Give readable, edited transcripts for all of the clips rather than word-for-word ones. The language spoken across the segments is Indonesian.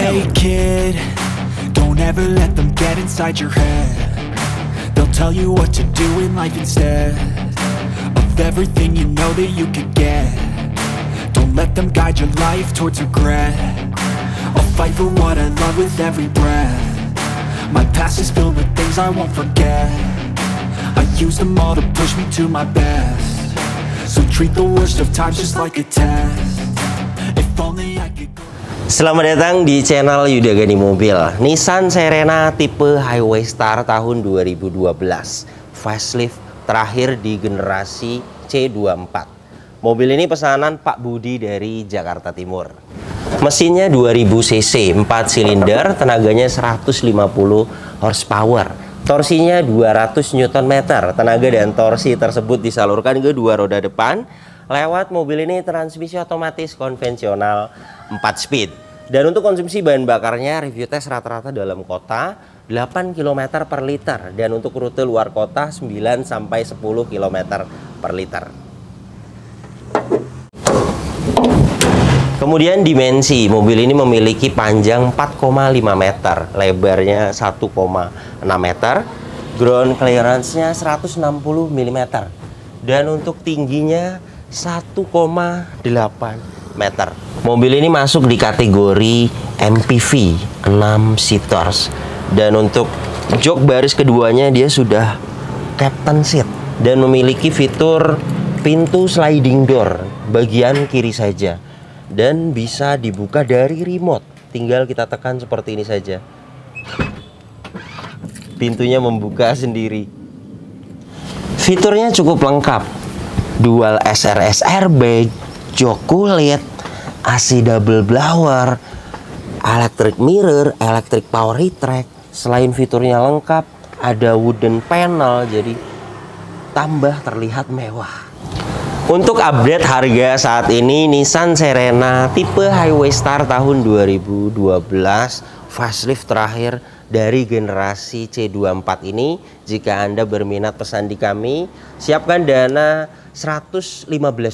Hey kid, don't ever let them get inside your head. They'll tell you what to do in life instead of everything you know that you could get. Don't let them guide your life towards regret. I'll fight for what I love with every breath. My past is filled with things I won't forget. I use them all to push me to my best. So treat the worst of times just like a test. If only I could go. Selamat datang di channel Yuda Gani Mobil. Nissan Serena tipe Highway Star tahun 2012, facelift terakhir di generasi C24. Mobil ini pesanan Pak Budi dari Jakarta Timur. Mesinnya 2000 cc, 4 silinder, tenaganya 150 horsepower. Torsinya 200 Nm. Tenaga dan torsi tersebut disalurkan ke dua roda depan lewat mobil ini transmisi otomatis konvensional 4 speed. Dan untuk konsumsi bahan bakarnya review tes rata-rata dalam kota 8 km per liter, dan untuk rute luar kota 9 sampai 10 km per liter. Kemudian dimensi mobil ini memiliki panjang 4,5 meter, lebarnya 1,6 meter, ground clearance-nya 160 mm, dan untuk tingginya 1,8 meter. Mobil ini masuk di kategori MPV 6 seaters, dan untuk jok baris keduanya dia sudah captain seat dan memiliki fitur pintu sliding door bagian kiri saja, dan bisa dibuka dari remote. Tinggal kita tekan seperti ini saja, pintunya membuka sendiri. Fiturnya cukup lengkap, dual SRS airbag, jok kulit, AC double blower, electric mirror, electric power retract. Selain fiturnya lengkap, ada wooden panel, jadi tambah terlihat mewah. Untuk update harga saat ini, Nissan Serena tipe Highway Star tahun 2012, facelift terakhir dari generasi C24 ini. Jika Anda berminat pesan di kami, siapkan dana 115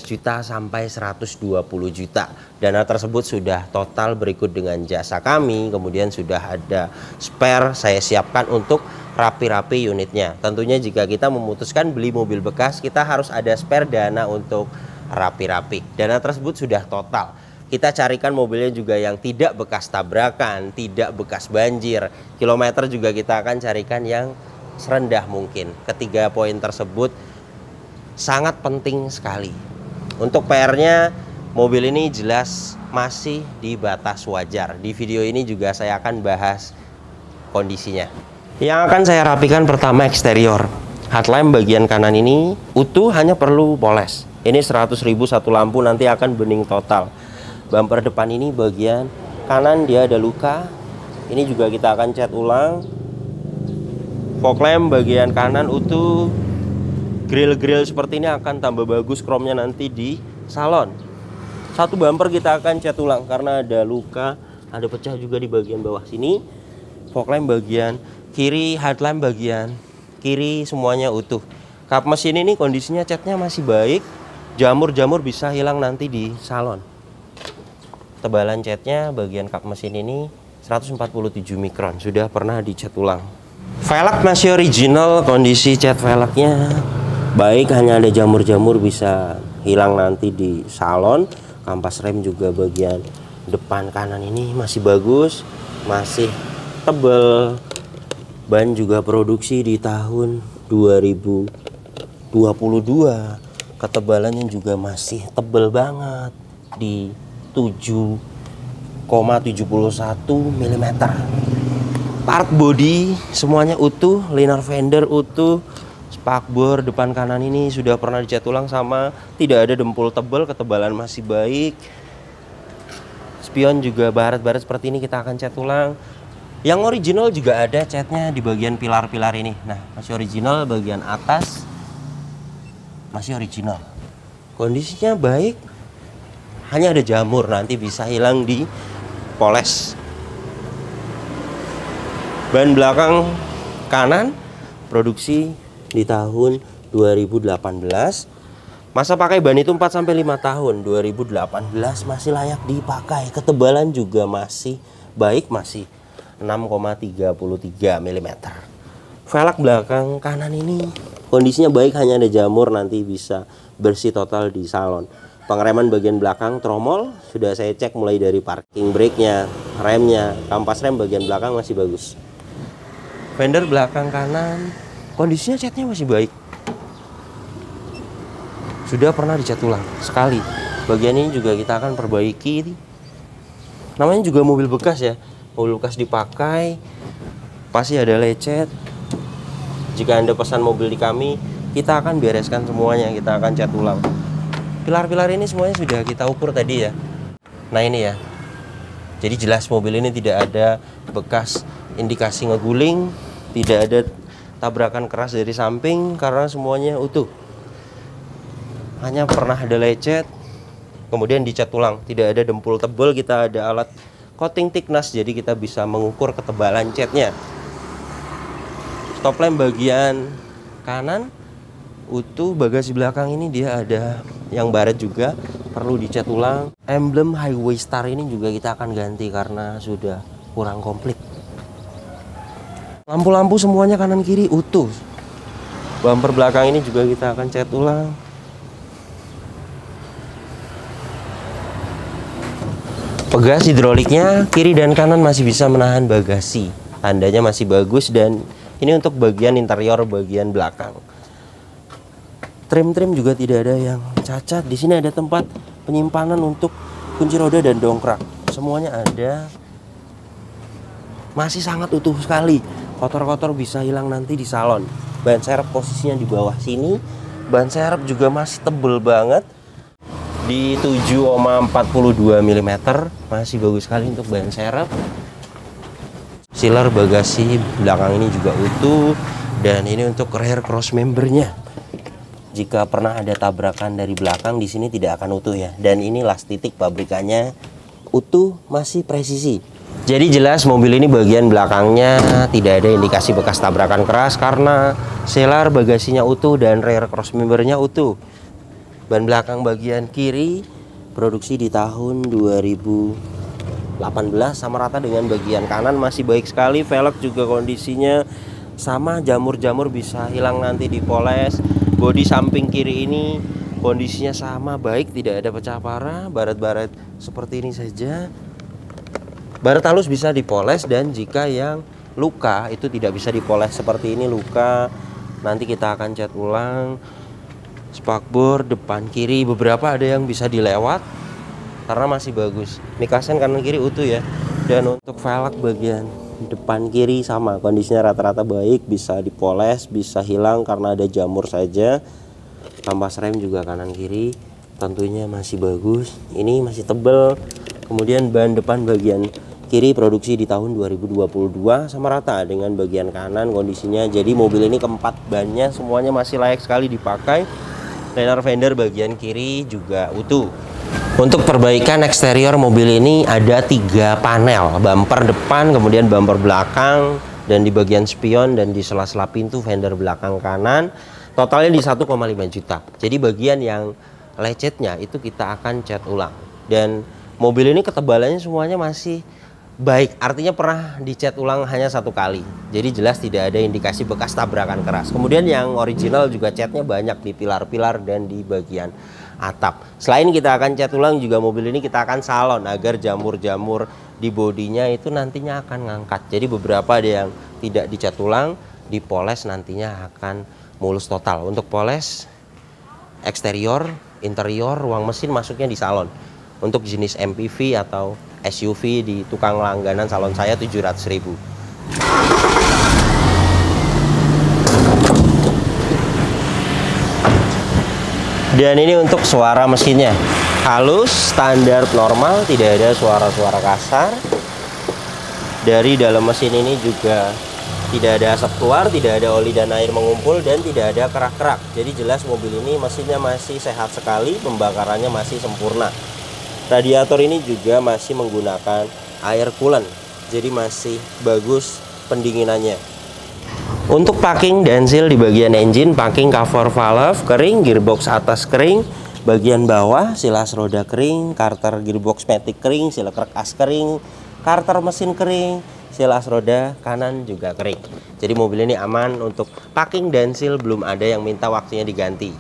juta sampai 120 juta. Dana tersebut sudah total berikut dengan jasa kami, kemudian sudah ada spare saya siapkan untuk rapi-rapi unitnya. Tentunya jika kita memutuskan beli mobil bekas, kita harus ada spare dana untuk rapi-rapi. Dana tersebut sudah total. Kita carikan mobilnya juga yang tidak bekas tabrakan, tidak bekas banjir. Kilometer juga kita akan carikan yang serendah mungkin. Ketiga poin tersebut sangat penting sekali. Untuk PR-nya, mobil ini jelas masih di batas wajar. Di video ini juga saya akan bahas kondisinya. Yang akan saya rapikan pertama eksterior. Headlamp bagian kanan ini utuh, hanya perlu poles. Ini 100.000 satu lampu, nanti akan bening total. Bumper depan ini bagian kanan dia ada luka. Ini juga kita akan cat ulang. Fog lamp bagian kanan utuh. Grill-grill seperti ini akan tambah bagus chrome-nya nanti di salon. Satu bumper kita akan cat ulang karena ada luka, ada pecah juga di bagian bawah sini. Fog lamp bagian kiri, headlamp bagian kiri semuanya utuh. Kap mesin ini kondisinya catnya masih baik. Jamur-jamur bisa hilang nanti di salon. Tebalan catnya bagian kap mesin ini 147 mikron, sudah pernah dicat ulang. Velg masih original, kondisi cat velgnya baik, hanya ada jamur-jamur bisa hilang nanti di salon. Kampas rem juga bagian depan kanan ini masih bagus, masih tebal. Ban juga produksi di tahun 2022. Ketebalannya juga masih tebal banget di 7,71 mm. Part body semuanya utuh, liner fender utuh. Spakbor depan kanan ini sudah pernah dicat ulang sama, tidak ada dempul tebal, ketebalan masih baik. Spion juga baret-baret seperti ini kita akan cat ulang. Yang original juga ada catnya di bagian pilar-pilar ini. Nah, masih original, bagian atas masih original. Kondisinya baik, hanya ada jamur nanti bisa hilang di poles. Ban belakang kanan produksi di tahun 2018. Masa pakai ban itu 4-5 tahun. 2018 masih layak dipakai. Ketebalan juga masih baik masih 6,33 mm. Velg belakang kanan ini kondisinya baik, hanya ada jamur, nanti bisa bersih total di salon. Pengereman bagian belakang tromol sudah saya cek mulai dari parking brake-nya, remnya, kampas rem bagian belakang masih bagus. Fender belakang kanan kondisinya catnya masih baik. Sudah pernah dicat ulang sekali. Bagian ini juga kita akan perbaiki. Namanya juga mobil bekas ya. Mobil bekas dipakai, pasti ada lecet. Jika Anda pesan mobil di kami, kita akan bereskan semuanya, kita akan cat ulang. Pilar-pilar ini semuanya sudah kita ukur tadi ya. Nah ini ya. Jadi jelas mobil ini tidak ada bekas indikasi ngeguling, tidak ada tabrakan keras dari samping karena semuanya utuh. Hanya pernah ada lecet, kemudian dicat ulang. Tidak ada dempul tebal, kita ada alat coating thickness, jadi kita bisa mengukur ketebalan catnya. Stop lamp bagian kanan utuh, bagasi belakang ini dia ada yang baret juga, perlu dicat ulang. Emblem Highway Star ini juga kita akan ganti karena sudah kurang komplit. Lampu-lampu semuanya kanan kiri utuh. Bumper belakang ini juga kita akan cat ulang. Pegas hidroliknya kiri dan kanan masih bisa menahan bagasi, tandanya masih bagus. Dan ini untuk bagian interior bagian belakang. Trim-trim juga tidak ada yang cacat. Di sini ada tempat penyimpanan untuk kunci roda dan dongkrak, semuanya ada. Masih sangat utuh sekali. Kotor-kotor bisa hilang nanti di salon. Ban serep posisinya di bawah sini. Ban serep juga masih tebel banget, di 7,42 mm, masih bagus sekali untuk ban serep. Sealer bagasi belakang ini juga utuh. Dan ini untuk rear cross membernya. Jika pernah ada tabrakan dari belakang, di sini tidak akan utuh ya. Dan ini las titik pabrikannya utuh, masih presisi. Jadi jelas mobil ini bagian belakangnya tidak ada indikasi bekas tabrakan keras karena sealer bagasinya utuh dan rear cross membernya utuh. Ban belakang bagian kiri produksi di tahun 2018 sama rata dengan bagian kanan, masih baik sekali. Velg juga kondisinya sama, jamur-jamur bisa hilang nanti dipoles. Bodi samping kiri ini kondisinya sama baik, tidak ada pecah parah. Baret-baret seperti ini saja. Baret halus bisa dipoles, dan jika yang luka itu tidak bisa dipoles seperti ini, luka nanti kita akan cat ulang. Spakbor depan kiri beberapa ada yang bisa dilewat karena masih bagus. Mikasen kanan kiri utuh ya. Dan untuk velg bagian depan kiri sama, kondisinya rata-rata baik, bisa dipoles, bisa hilang karena ada jamur saja. Kampas rem juga kanan kiri tentunya masih bagus. Ini masih tebel. Kemudian ban depan bagian kiri produksi di tahun 2022 sama rata dengan bagian kanan kondisinya. Jadi mobil ini keempat bannya semuanya masih layak sekali dipakai. Liner fender bagian kiri juga utuh. Untuk perbaikan eksterior mobil ini ada 3 panel, bumper depan, kemudian bumper belakang, dan di bagian spion dan di sela-sela pintu fender belakang kanan. Totalnya di 1,5 juta. Jadi bagian yang lecetnya itu kita akan cat ulang. Dan mobil ini ketebalannya semuanya masih baik, artinya pernah dicat ulang hanya 1 kali. Jadi jelas tidak ada indikasi bekas tabrakan keras. Kemudian yang original juga catnya banyak di pilar-pilar dan di bagian atap. Selain kita akan cat ulang, juga mobil ini kita akan salon agar jamur-jamur di bodinya itu nantinya akan ngangkat. Jadi beberapa ada yang tidak dicat ulang, dipoles nantinya akan mulus total. Untuk poles eksterior, interior, ruang mesin masuknya di salon. Untuk jenis MPV atau SUV di tukang langganan salon saya 700.000. Dan ini untuk suara mesinnya halus, standar normal, tidak ada suara-suara kasar. Dari dalam mesin ini juga tidak ada asap keluar, tidak ada oli dan air mengumpul, dan tidak ada kerak-kerak. Jadi jelas mobil ini mesinnya masih sehat sekali, pembakarannya masih sempurna. Radiator ini juga masih menggunakan air coolant, jadi masih bagus pendinginannya. Untuk packing dan seal di bagian engine, packing cover valve kering, gearbox atas kering, bagian bawah silas roda kering, karter gearbox matic kering, seal kerkas kering, karter mesin kering, seal as roda kanan juga kering. Jadi mobil ini aman untuk packing dan seal, belum ada yang minta waktunya diganti.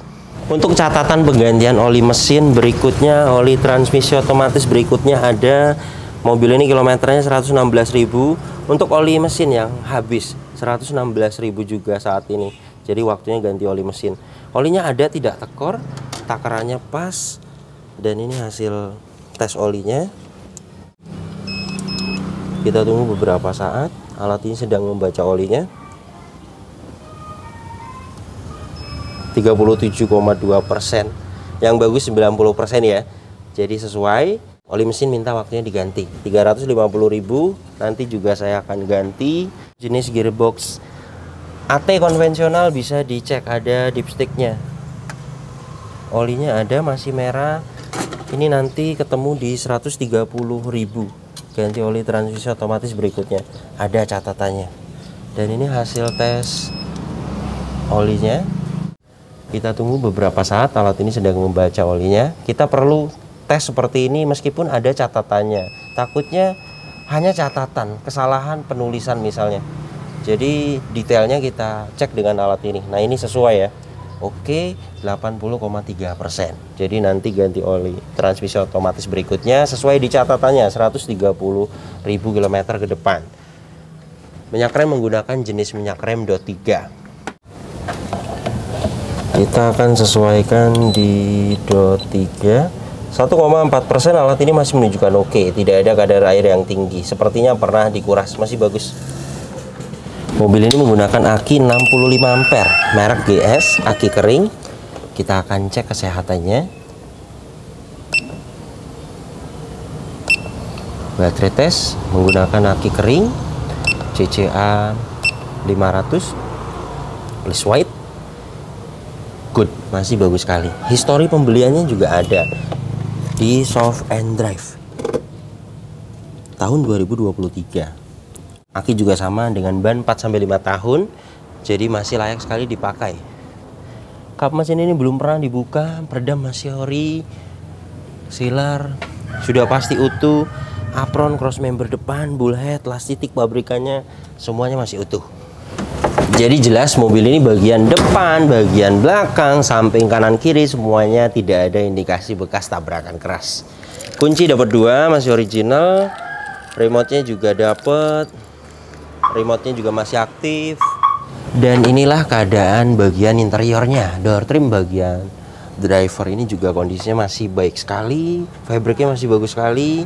Untuk catatan penggantian oli mesin berikutnya, oli transmisi otomatis berikutnya ada. Mobil ini kilometernya 116.000. Untuk oli mesin yang habis 116.000 juga saat ini. Jadi waktunya ganti oli mesin. Olinya ada, tidak tekor, takarannya pas. Dan ini hasil tes olinya. Kita tunggu beberapa saat. Alat ini sedang membaca olinya. 37,2%. Yang bagus 90% ya. Jadi sesuai. Oli mesin minta waktunya diganti 350.000. Nanti juga saya akan ganti. Jenis gearbox AT konvensional bisa dicek, ada dipsticknya. Olinya ada, masih merah. Ini nanti ketemu di 130.000. Ganti oli transmisi otomatis berikutnya, ada catatannya. Dan ini hasil tes olinya. Kita tunggu beberapa saat, alat ini sedang membaca olinya. Kita perlu tes seperti ini meskipun ada catatannya. Takutnya hanya catatan, kesalahan penulisan misalnya. Jadi detailnya kita cek dengan alat ini. Nah ini sesuai ya. Oke, 80,3%. Jadi nanti ganti oli transmisi otomatis berikutnya sesuai di catatannya 130.000 km ke depan. Minyak rem menggunakan jenis minyak rem DOT 3. Kita akan sesuaikan di DOT 3. 1,4%. Alat ini masih menunjukkan oke, tidak ada kadar air yang tinggi. Sepertinya pernah dikuras, masih bagus. Mobil ini menggunakan aki 65 ampere, merek GS, aki kering. Kita akan cek kesehatannya. Baterai tes menggunakan aki kering, CCA 500 plus white. Good, masih bagus sekali. Histori pembeliannya juga ada di Soft and Drive tahun 2023. Aki juga sama dengan ban 4-5 tahun, jadi masih layak sekali dipakai. Kap mesin ini belum pernah dibuka, peredam masih ori, sealer sudah pasti utuh, apron, cross member depan, bullhead, titik pabrikannya semuanya masih utuh. Jadi jelas mobil ini bagian depan, bagian belakang, samping kanan kiri semuanya tidak ada indikasi bekas tabrakan keras. Kunci dapat 2, masih original. Remote-nya juga dapat. Remote-nya juga masih aktif. Dan inilah keadaan bagian interiornya. Door trim bagian driver ini juga kondisinya masih baik sekali. Fabriknya masih bagus sekali.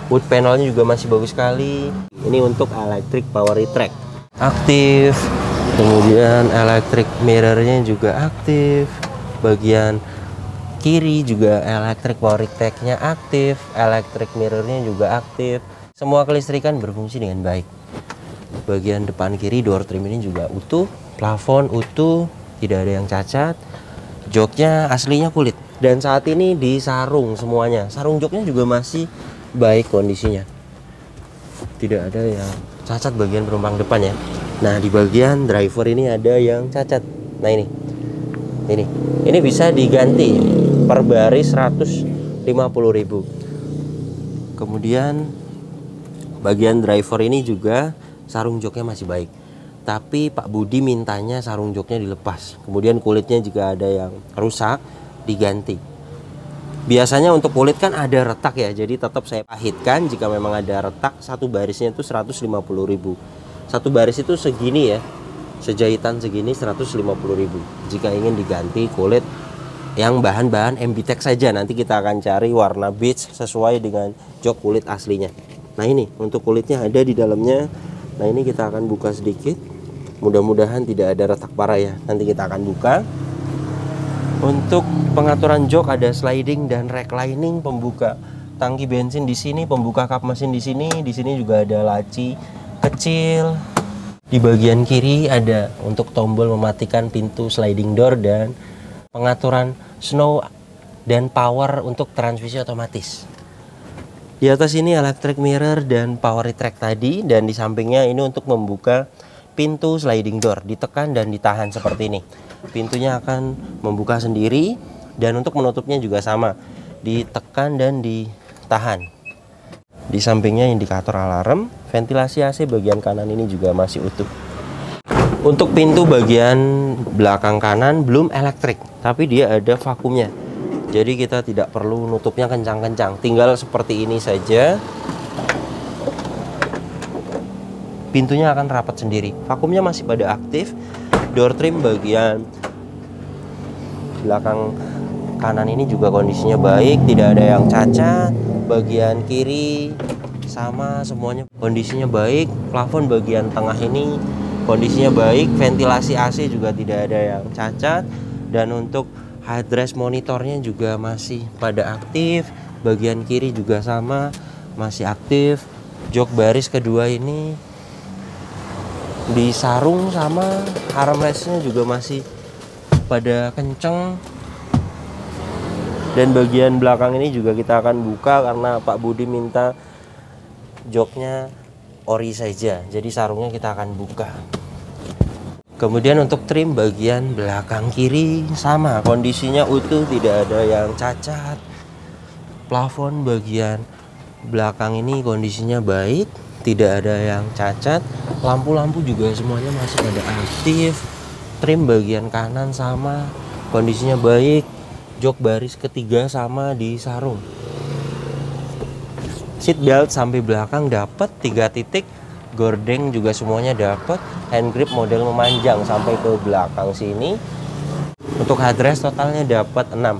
Wood panelnya juga masih bagus sekali. Ini untuk electric power retract aktif. Kemudian electric mirrornya juga aktif. Bagian kiri juga electric power retract-nya aktif. Electric mirrornya juga aktif. Semua kelistrikan berfungsi dengan baik. Bagian depan kiri door trim ini juga utuh, plafon utuh, tidak ada yang cacat. Joknya aslinya kulit dan saat ini disarung semuanya. Sarung joknya juga masih baik kondisinya. Tidak ada yang cacat bagian penumpang depan ya. Nah, di bagian driver ini ada yang cacat. Nah, ini bisa diganti per baris 150.000. Kemudian bagian driver ini juga sarung joknya masih baik, tapi Pak Budi mintanya sarung joknya dilepas. Kemudian kulitnya juga ada yang rusak, diganti. Biasanya untuk kulit kan ada retak ya, jadi tetap saya pahitkan. Jika memang ada retak, satu barisnya itu 150.000. Satu baris itu segini ya, sejahitan segini 150.000. Jika ingin diganti kulit yang bahan-bahan MBTEK saja, nanti kita akan cari warna beige sesuai dengan jok kulit aslinya. Nah ini untuk kulitnya ada di dalamnya. Nah ini kita akan buka sedikit, mudah-mudahan tidak ada retak parah ya. Nanti kita akan buka. Untuk pengaturan jok ada sliding dan reclining, pembuka tangki bensin di sini, pembuka kap mesin di sini juga ada laci kecil. Di bagian kiri ada untuk tombol mematikan pintu sliding door dan pengaturan snow dan power untuk transmisi otomatis. Di atas ini electric mirror dan power retract tadi, dan di sampingnya ini untuk membuka pintu sliding door, ditekan dan ditahan seperti ini. Pintunya akan membuka sendiri dan untuk menutupnya juga sama, ditekan dan ditahan. Di sampingnya indikator alarm. Ventilasi AC bagian kanan ini juga masih utuh. Untuk pintu bagian belakang kanan belum elektrik, tapi dia ada vakumnya. Jadi kita tidak perlu nutupnya kencang-kencang, tinggal seperti ini saja. Pintunya akan rapat sendiri. Vakumnya masih pada aktif. Door trim bagian belakang kanan ini juga kondisinya baik, tidak ada yang cacat. Bagian kiri sama, semuanya kondisinya baik. Plafon bagian tengah ini kondisinya baik. Ventilasi AC juga tidak ada yang cacat. Dan untuk headrest monitornya juga masih pada aktif. Bagian kiri juga sama, masih aktif. Jok baris kedua ini disarung sama armrestnya juga masih pada kenceng. Dan bagian belakang ini juga kita akan buka karena Pak Budi minta joknya ori saja, jadi sarungnya kita akan buka. Kemudian untuk trim bagian belakang kiri sama, kondisinya utuh, tidak ada yang cacat. Plafon bagian belakang ini kondisinya baik, tidak ada yang cacat. Lampu-lampu juga semuanya masih pada aktif. Trim bagian kanan sama, kondisinya baik. Jok baris ketiga sama di sarung. Seat belt sampai belakang dapat 3 titik. Gordeng juga semuanya dapat. Hand grip model memanjang sampai ke belakang sini. Untuk headrest totalnya dapat 6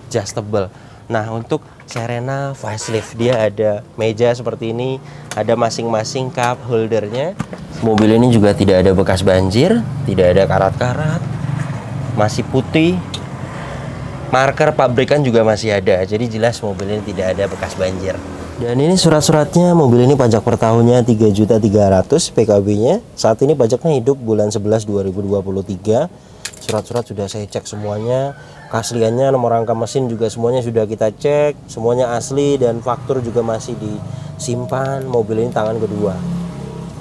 adjustable. Nah, untuk Serena facelift dia ada meja seperti ini, ada masing-masing cup holdernya. Mobil ini juga tidak ada bekas banjir, tidak ada karat-karat, masih putih. Marker pabrikan juga masih ada, jadi jelas mobil ini tidak ada bekas banjir. Dan ini surat-suratnya, mobil ini pajak per tahunnya 3.300.000 PKB-nya. Saat ini pajaknya hidup bulan 11 2023. Surat-surat sudah saya cek semuanya. Keasliannya, nomor rangka mesin juga semuanya sudah kita cek, semuanya asli dan faktur juga masih disimpan. Mobil ini tangan kedua.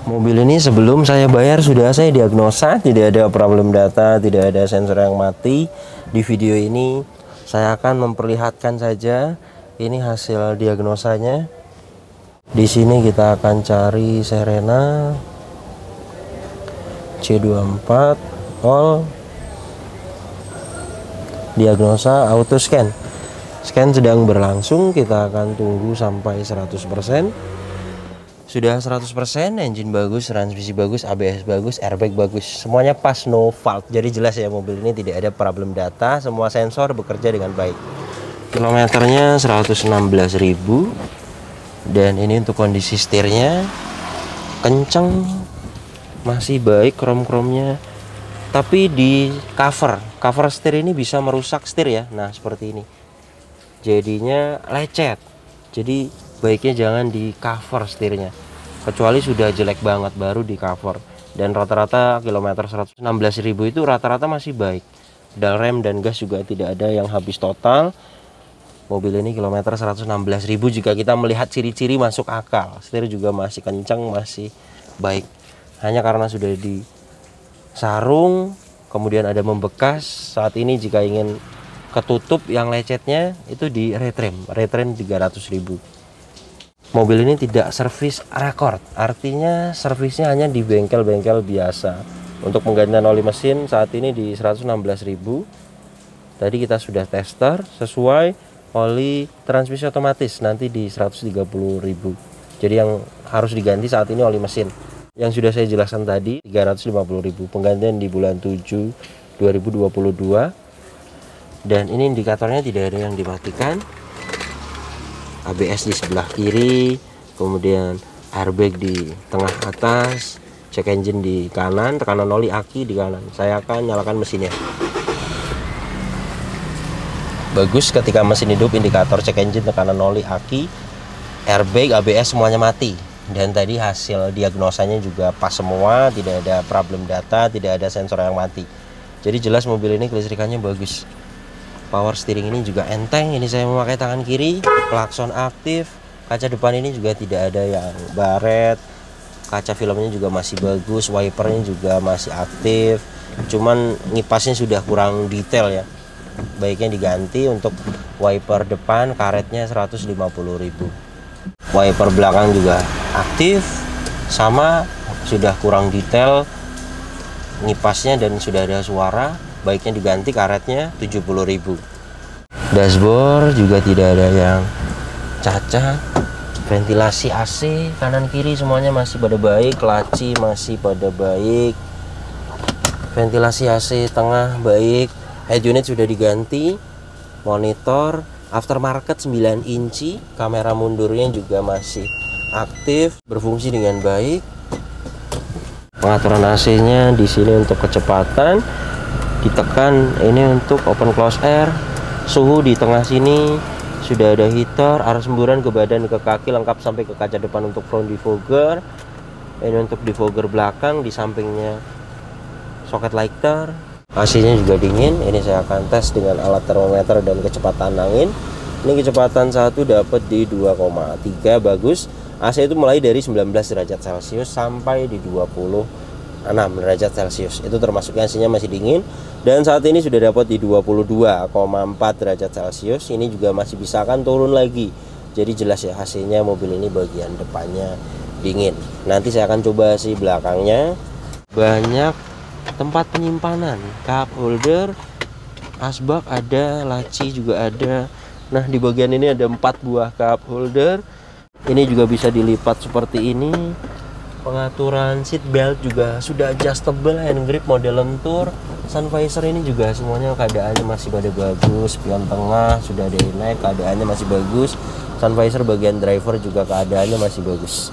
Mobil ini sebelum saya bayar sudah saya diagnosa, tidak ada problem data, tidak ada sensor yang mati. Di video ini saya akan memperlihatkan saja ini hasil diagnosanya. Di sini kita akan cari Serena C24 all diagnosa auto scan. Scan sedang berlangsung, kita akan tunggu sampai 100%. Sudah 100%, engine bagus, transmisi bagus, ABS bagus, airbag bagus, semuanya pas, no fault. Jadi jelas ya, mobil ini tidak ada problem data, semua sensor bekerja dengan baik. Kilometernya 116.000. Dan ini untuk kondisi setirnya kenceng, masih baik krom-kromnya. Tapi di cover setir ini bisa merusak setir ya. Nah, seperti ini. Jadinya lecet. Jadi baiknya jangan di cover setirnya, kecuali sudah jelek banget baru di cover. Dan rata-rata kilometer 116.000 itu rata-rata masih baik. Pedal rem dan gas juga tidak ada yang habis total. Mobil ini kilometer 116.000 jika kita melihat ciri-ciri masuk akal. Setir juga masih kencang, masih baik. Hanya karena sudah di sarung, kemudian ada membekas. Saat ini jika ingin ketutup yang lecetnya itu di retrim 300.000. Mobil ini tidak servis record, artinya servisnya hanya di bengkel-bengkel biasa. Untuk penggantian oli mesin saat ini di 116.000. Tadi kita sudah tester sesuai oli transmisi otomatis nanti di 130.000. Jadi yang harus diganti saat ini oli mesin. Yang sudah saya jelaskan tadi 350.000, penggantian di bulan 7 2022. Dan ini indikatornya tidak ada yang dimatikan. ABS di sebelah kiri, kemudian airbag di tengah atas, check engine di kanan, tekanan oli aki di kanan. Saya akan nyalakan mesinnya. Bagus, ketika mesin hidup indikator check engine, tekanan oli aki, airbag, ABS semuanya mati. Dan tadi hasil diagnosanya juga pas semua, tidak ada problem data, tidak ada sensor yang mati. Jadi jelas mobil ini kelistrikannya bagus. Power steering ini juga enteng. Ini saya memakai tangan kiri, klakson aktif. Kaca depan ini juga tidak ada yang baret. Kaca filmnya juga masih bagus, wipernya juga masih aktif. Cuman ngipasnya sudah kurang detail ya. Baiknya diganti. Untuk wiper depan karetnya 150.000. Wiper belakang juga aktif, sama sudah kurang detail ngipasnya dan sudah ada suara. Baiknya diganti karetnya 70.000. Dashboard juga tidak ada yang cacat. Ventilasi AC kanan kiri semuanya masih pada baik, laci masih pada baik, ventilasi AC tengah baik, head unit sudah diganti, monitor aftermarket 9 inci, kamera mundurnya juga masih aktif, berfungsi dengan baik. Pengaturan AC-nya di sini untuk kecepatan, ditekan ini untuk open close air. Suhu di tengah sini sudah ada heater, arah semburan ke badan ke kaki lengkap sampai ke kaca depan untuk front defogger. Ini untuk defogger belakang, di sampingnya soket lighter. AC-nya juga dingin. Ini saya akan tes dengan alat termometer dan kecepatan angin. Ini kecepatan 1 dapat di 2,3, bagus. AC itu mulai dari 19 derajat Celcius sampai di 26 derajat Celcius. Itu termasuknya AC-nya masih dingin. Dan saat ini sudah dapat di 22,4 derajat Celcius. Ini juga masih bisa kan turun lagi. Jadi jelas ya AC-nya mobil ini bagian depannya dingin. Nanti saya akan coba AC belakangnya. Banyak tempat penyimpanan, cup holder, asbak ada, laci juga ada. Nah, di bagian ini ada 4 buah cup holder. Ini juga bisa dilipat seperti ini. Pengaturan seat belt juga sudah adjustable, hand grip model lentur. Sun visor ini juga semuanya keadaannya masih pada bagus. Spion tengah sudah ada naik, keadaannya masih bagus. Sun visor bagian driver juga keadaannya masih bagus.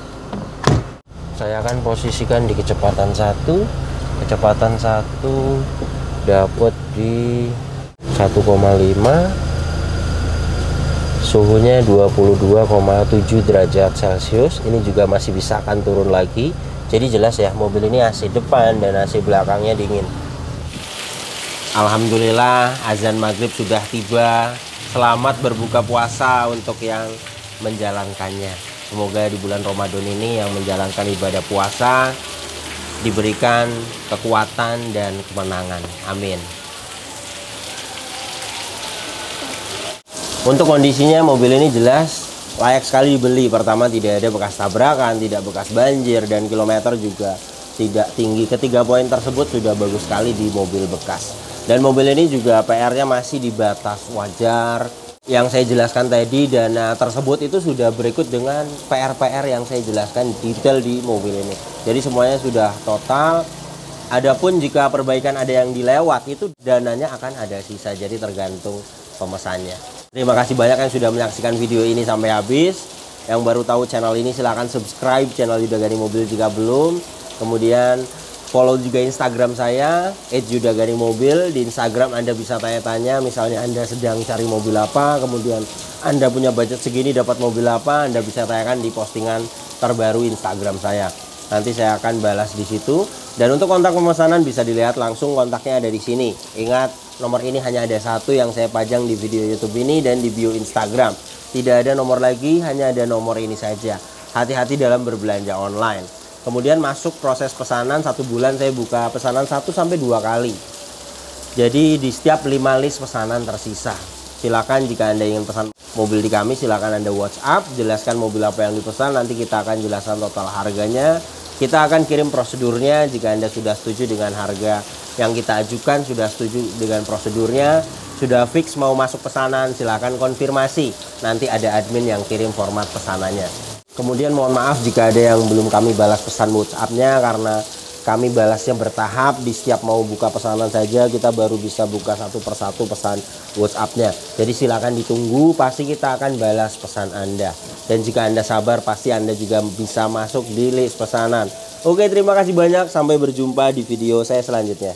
Saya akan posisikan di kecepatan 1. Kecepatan 1 dapat di 1,5. Suhunya 22,7 derajat Celcius. Ini juga masih bisa akan turun lagi. Jadi jelas ya, mobil ini AC depan dan AC belakangnya dingin. Alhamdulillah azan maghrib sudah tiba. Selamat berbuka puasa untuk yang menjalankannya. Semoga di bulan Ramadan ini yang menjalankan ibadah puasa diberikan kekuatan dan kemenangan. Amin. Untuk kondisinya mobil ini jelas layak sekali dibeli. Pertama, tidak ada bekas tabrakan, tidak bekas banjir, dan kilometer juga tidak tinggi. Ketiga poin tersebut sudah bagus sekali di mobil bekas. Dan mobil ini juga PR-nya masih di batas wajar yang saya jelaskan tadi. Dana tersebut itu sudah berikut dengan PR-PR yang saya jelaskan detail di mobil ini. Jadi semuanya sudah total. Adapun jika perbaikan ada yang dilewat, itu dananya akan ada sisa. Jadi tergantung pemesannya. Terima kasih banyak yang sudah menyaksikan video ini sampai habis. Yang baru tahu channel ini silahkan subscribe channel Yudagani Mobil jika belum. Kemudian follow juga Instagram saya @yudagani_mobil. Di Instagram Anda bisa tanya-tanya, misalnya Anda sedang cari mobil apa, kemudian Anda punya budget segini dapat mobil apa, Anda bisa tanyakan di postingan terbaru Instagram saya. Nanti saya akan balas di situ. Dan untuk kontak pemesanan bisa dilihat langsung, kontaknya ada di sini. Ingat, nomor ini hanya ada satu yang saya pajang di video YouTube ini dan di bio Instagram. Tidak ada nomor lagi, hanya ada nomor ini saja. Hati-hati dalam berbelanja online. Kemudian masuk proses pesanan, 1 bulan saya buka pesanan 1-2 kali. Jadi di setiap 5 list pesanan tersisa. Silakan jika Anda ingin pesan mobil di kami, silakan Anda WhatsApp, jelaskan mobil apa yang dipesan, nanti kita akan jelaskan total harganya. Kita akan kirim prosedurnya. Jika Anda sudah setuju dengan harga yang kita ajukan, sudah setuju dengan prosedurnya, sudah fix mau masuk pesanan, silakan konfirmasi. Nanti ada admin yang kirim format pesanannya. Kemudian mohon maaf jika ada yang belum kami balas pesan WhatsApp-nya, karena kami balasnya bertahap. Di setiap mau buka pesanan saja kita baru bisa buka satu persatu pesan WhatsApp-nya. Jadi silakan ditunggu, pasti kita akan balas pesan Anda. Dan jika Anda sabar, pasti Anda juga bisa masuk di list pesanan. Oke, terima kasih banyak. Sampai berjumpa di video saya selanjutnya.